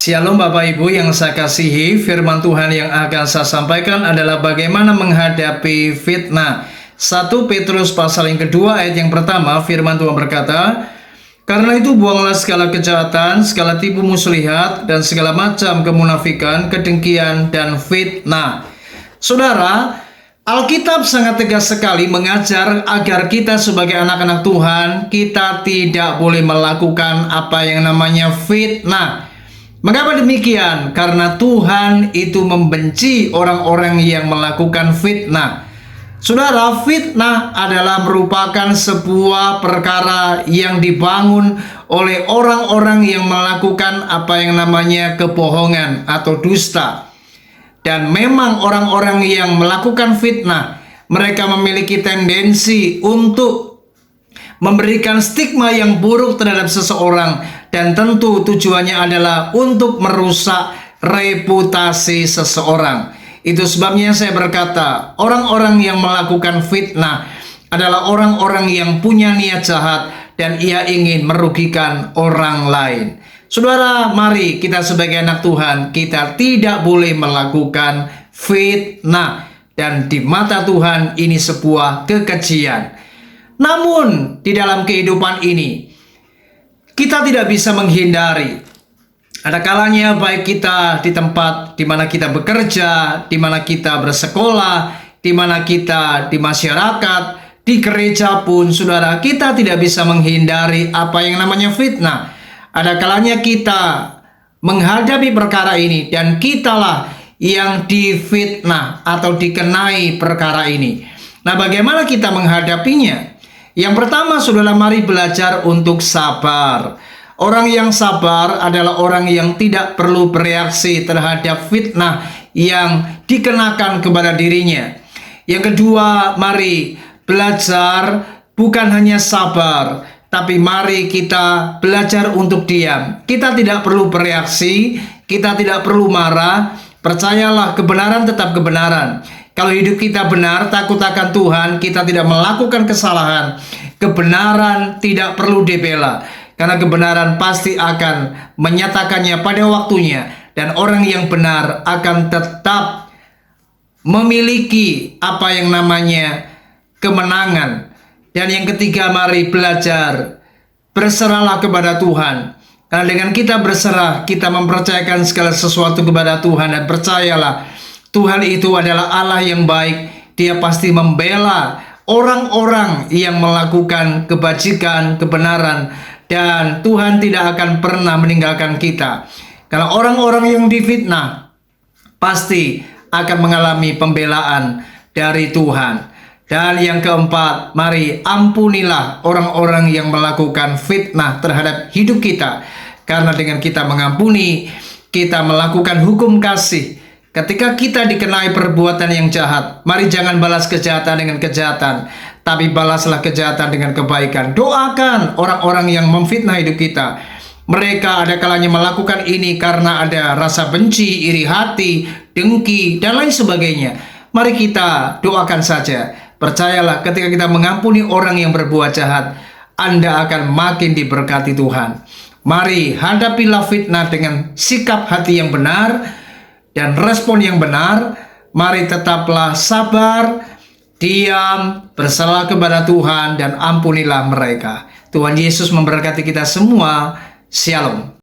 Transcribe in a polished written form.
Shalom Bapak Ibu yang saya kasihi, firman Tuhan yang akan saya sampaikan adalah bagaimana menghadapi fitnah. 1 Petrus pasal yang kedua ayat yang pertama, firman Tuhan berkata, "Karena itu buanglah segala kejahatan, segala tipu muslihat, dan segala macam kemunafikan, kedengkian, dan fitnah." Saudara, Alkitab sangat tegas sekali mengajar agar kita sebagai anak-anak Tuhan, kita tidak boleh melakukan apa yang namanya fitnah. Mengapa demikian? Karena Tuhan itu membenci orang-orang yang melakukan fitnah. Saudara, fitnah adalah merupakan sebuah perkara yang dibangun oleh orang-orang yang melakukan apa yang namanya kebohongan atau dusta. Dan memang orang-orang yang melakukan fitnah, mereka memiliki tendensi untuk memberikan stigma yang buruk terhadap seseorang, dan tentu tujuannya adalah untuk merusak reputasi seseorang. Itu sebabnya saya berkata, orang-orang yang melakukan fitnah adalah orang-orang yang punya niat jahat dan ia ingin merugikan orang lain. Saudara, mari kita sebagai anak Tuhan, kita tidak boleh melakukan fitnah, dan di mata Tuhan ini sebuah kekejian. Namun di dalam kehidupan ini kita tidak bisa menghindari. Ada kalanya baik kita di tempat di mana kita bekerja, di mana kita bersekolah, di mana kita di masyarakat, di gereja pun, saudara, kita tidak bisa menghindari apa yang namanya fitnah. Ada kalanya kita menghadapi perkara ini dan kitalah yang difitnah atau dikenai perkara ini. Nah, bagaimana kita menghadapinya? Yang pertama, saudara, mari belajar untuk sabar. Orang yang sabar adalah orang yang tidak perlu bereaksi terhadap fitnah yang dikenakan kepada dirinya. Yang kedua, mari belajar bukan hanya sabar, tapi mari kita belajar untuk diam. Kita tidak perlu bereaksi, kita tidak perlu marah. Percayalah, kebenaran tetap kebenaran. Kalau hidup kita benar, takut akan Tuhan, kita tidak melakukan kesalahan, kebenaran tidak perlu dibela. Karena kebenaran pasti akan menyatakannya pada waktunya. Dan orang yang benar akan tetap memiliki apa yang namanya kemenangan. Dan yang ketiga, mari belajar berserahlah kepada Tuhan. Karena dengan kita berserah, kita mempercayakan segala sesuatu kepada Tuhan. Dan percayalah, Tuhan itu adalah Allah yang baik. Dia pasti membela orang-orang yang melakukan kebajikan, kebenaran. Dan Tuhan tidak akan pernah meninggalkan kita. Karena orang-orang yang difitnah pasti akan mengalami pembelaan dari Tuhan. Dan yang keempat, mari ampunilah orang-orang yang melakukan fitnah terhadap hidup kita. Karena dengan kita mengampuni, kita melakukan hukum kasih. Ketika kita dikenai perbuatan yang jahat, mari jangan balas kejahatan dengan kejahatan, tapi balaslah kejahatan dengan kebaikan. Doakan orang-orang yang memfitnah hidup kita. Mereka ada kalanya melakukan ini karena ada rasa benci, iri hati, dengki, dan lain sebagainya. Mari kita doakan saja. Percayalah, ketika kita mengampuni orang yang berbuat jahat, Anda akan makin diberkati Tuhan. Mari hadapilah fitnah dengan sikap hati yang benar dan respon yang benar. Mari tetaplah sabar, diam, berserah kepada Tuhan, dan ampunilah mereka. Tuhan Yesus memberkati kita semua. Shalom.